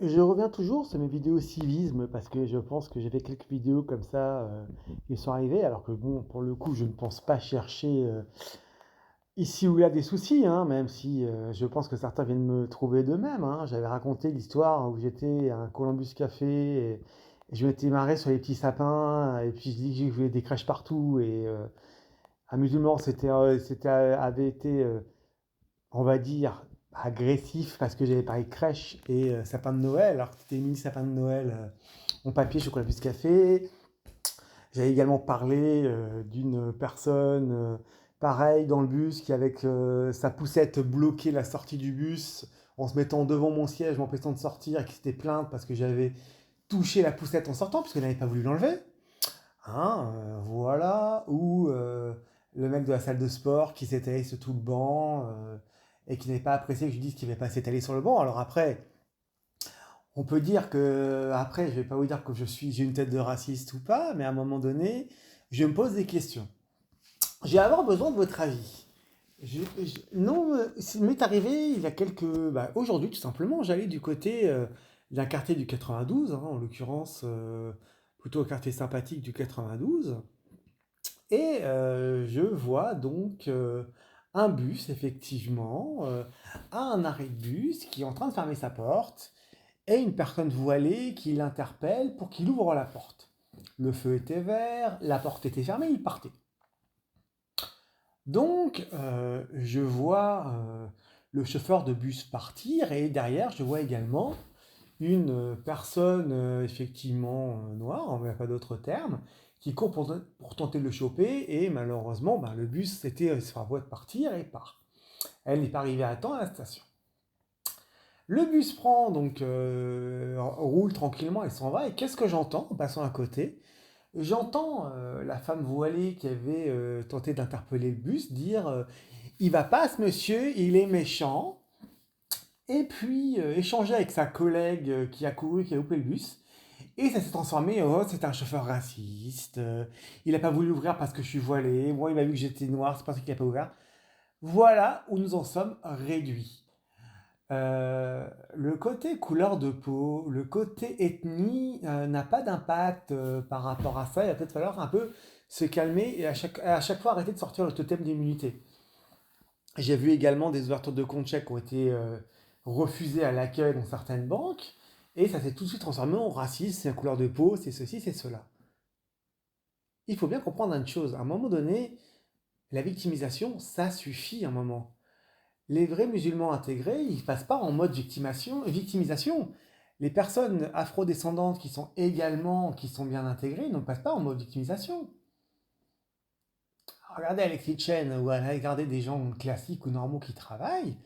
Je reviens toujours sur mes vidéos civisme parce que je pense que j'ai fait quelques vidéos comme ça qui sont arrivées, alors que bon, pour le coup, je ne pense pas chercher ici ou là des soucis, hein, même si je pense que certains viennent me trouver d'eux-mêmes, hein. J'avais raconté l'histoire où j'étais à un Columbus Café et je m'étais marré sur les petits sapins et puis je dis que je voulais des crèches partout et un musulman avait été on va dire, agressif parce que j'avais parlé crèche et sapin de Noël, alors que c'était mini sapin de Noël en papier chocolat plus café. J'avais également parlé d'une personne, pareil, dans le bus, qui avec sa poussette bloquait la sortie du bus en se mettant devant mon siège, m'empêchant de sortir, et qui s'était plainte parce que j'avais touché la poussette en sortant, puisqu'elle n'avait pas voulu l'enlever. Hein, voilà, ou le mec de la salle de sport qui s'étalait sur tout le banc et qui n'avait pas apprécié que je lui dise qu'il ne devait pas s'étaler sur le banc. Alors après, on peut dire que, après, je vais pas vous dire que j'ai une tête de raciste ou pas, mais à un moment donné, je me pose des questions. Je vais avoir besoin de votre avis. Non, il m'est arrivé il y a aujourd'hui, tout simplement, j'allais du côté d'un quartier du 92, hein, en l'occurrence, plutôt au quartier sympathique du 92. Et je vois donc un bus, effectivement, à un arrêt de bus qui est en train de fermer sa porte et une personne voilée qui l'interpelle pour qu'il ouvre la porte. Le feu était vert, la porte était fermée, il partait. Donc, je vois le chauffeur de bus partir et derrière, je vois également une personne effectivement noire, on n'a pas d'autre terme, qui court pour tenter de le choper et malheureusement, ben, le bus était sur la voie de partir et part. Elle n'est pas arrivée à temps à la station. Le bus prend donc roule tranquillement et s'en va et qu'est-ce que j'entends en passant à côté? J'entends la femme voilée qui avait tenté d'interpeller le bus dire il va pas ce monsieur, il est méchant. Et puis échanger avec sa collègue qui a couru, qui a loupé le bus. Et ça s'est transformé, oh, c'est un chauffeur raciste, il n'a pas voulu ouvrir parce que je suis voilé, moi il m'a vu que j'étais noir, c'est parce qu'il n'a pas ouvert. Voilà où nous en sommes réduits. Le côté couleur de peau, le côté ethnie n'a pas d'impact par rapport à ça. Il va peut-être falloir un peu se calmer et à chaque fois arrêter de sortir le totem d'immunité. J'ai vu également des ouvertures de compte chèques qui ont été refusées à l'accueil dans certaines banques. Et ça s'est tout de suite transformé en racisme, c'est la couleur de peau, c'est ceci, c'est cela. Il faut bien comprendre une chose, à un moment donné, la victimisation, ça suffit à un moment. Les vrais musulmans intégrés, ils ne passent pas en mode victimisation. Les personnes afrodescendantes qui sont bien intégrées, ne passent pas en mode victimisation. Regardez Alexis Chen ou regardez des gens classiques ou normaux qui travaillent,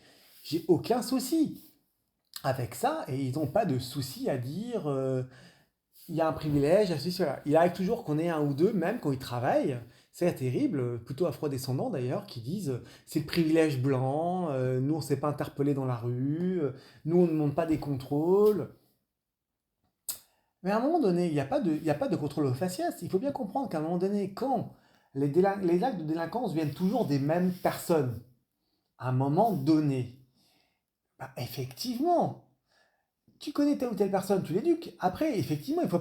j'ai aucun souci avec ça et ils n'ont pas de souci à dire il y a un privilège, ceci, cela. Il arrive toujours qu'on ait un ou deux, même quand ils travaillent, c'est terrible, plutôt afro-descendants d'ailleurs, qui disent c'est le privilège blanc, nous on ne s'est pas interpellé dans la rue, nous on ne demande pas des contrôles. Mais à un moment donné, il y a pas de contrôle au faciès. Il faut bien comprendre qu'à un moment donné, quand les actes de délinquance viennent toujours des mêmes personnes, à un moment donné, bah, effectivement, tu connais telle ou telle personne, tu l'éduques. Après, effectivement, il faut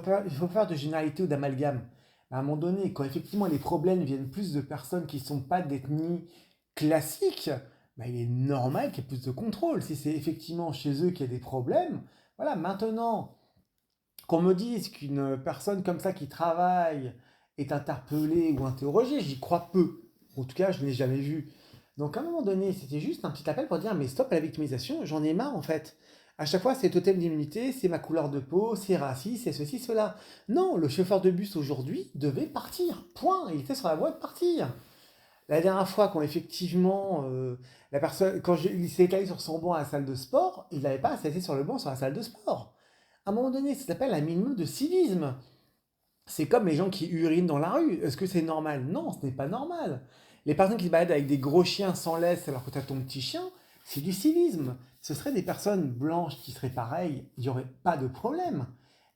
faire de généralité ou d'amalgame. À un moment donné, quand effectivement les problèmes viennent plus de personnes qui ne sont pas d'ethnie classique, bah, il est normal qu'il y ait plus de contrôle. Si c'est effectivement chez eux qu'il y a des problèmes, voilà, maintenant, qu'on me dise qu'une personne comme ça qui travaille est interpellée ou interrogée, j'y crois peu. En tout cas, je ne l'ai jamais vu. Donc à un moment donné, c'était juste un petit appel pour dire mais stop à la victimisation, j'en ai marre en fait. À chaque fois, c'est totem d'immunité, c'est ma couleur de peau, c'est raciste, c'est ceci, cela. Non, le chauffeur de bus aujourd'hui devait partir. Point. Il était sur la voie de partir. La dernière fois, quand effectivement la personne, il s'est étalé sur son banc à la salle de sport, il n'avait pas à s'asseoir sur le banc sur la salle de sport. À un moment donné, ça s'appelle un minimum de civisme. C'est comme les gens qui urinent dans la rue. Est-ce que c'est normal? Non, ce n'est pas normal. Les personnes qui se baladent avec des gros chiens sans laisse alors que tu as ton petit chien, c'est du civisme. Ce seraient des personnes blanches qui seraient pareilles, il n'y aurait pas de problème.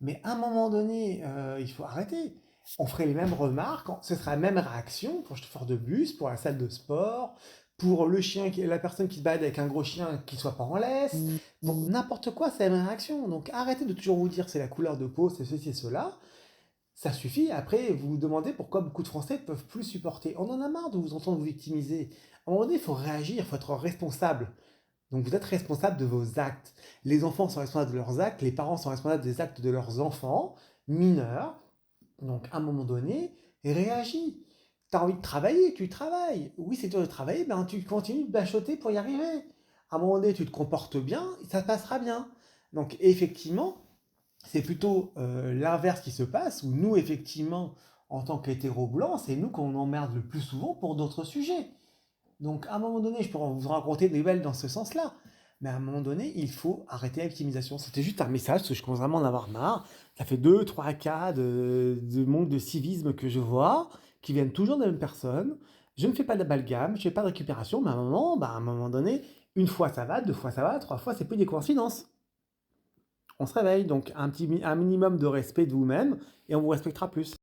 Mais à un moment donné, il faut arrêter. On ferait les mêmes remarques, ce serait la même réaction pour le chauffeur de bus, pour la salle de sport, pour le chien, la personne qui se balade avec un gros chien, qu'il soit pas en laisse. Pour n'importe quoi, c'est la même réaction. Donc arrêtez de toujours vous dire c'est la couleur de peau, c'est ceci et cela. Ça suffit. Après, vous vous demandez pourquoi beaucoup de Français ne peuvent plus supporter. On en a marre de vous entendre vous victimiser. À un moment donné, il faut réagir, il faut être responsable. Donc vous êtes responsable de vos actes. Les enfants sont responsables de leurs actes, les parents sont responsables des actes de leurs enfants, mineurs. Donc à un moment donné, réagis. Tu as envie de travailler, tu travailles. Oui, c'est dur de travailler, ben tu continues de bachoter pour y arriver. À un moment donné, tu te comportes bien, ça passera bien. Donc effectivement, c'est plutôt l'inverse qui se passe, où nous, effectivement, en tant qu'hétéro blancs, c'est nous qu'on emmerde le plus souvent pour d'autres sujets. Donc, à un moment donné, je pourrais vous raconter des nouvelles dans ce sens-là. Mais à un moment donné, il faut arrêter la victimisation. C'était juste un message, parce que je commence vraiment à en avoir marre. Ça fait deux, trois cas de manque de civisme que je vois, qui viennent toujours de la même personne. Je ne fais pas d'amalgame, je ne fais pas de récupération, mais à un moment, bah, à un moment donné, une fois ça va, deux fois ça va, trois fois c'est plus des coïncidences. On se réveille, donc un minimum de respect de vous-même, et on vous respectera plus.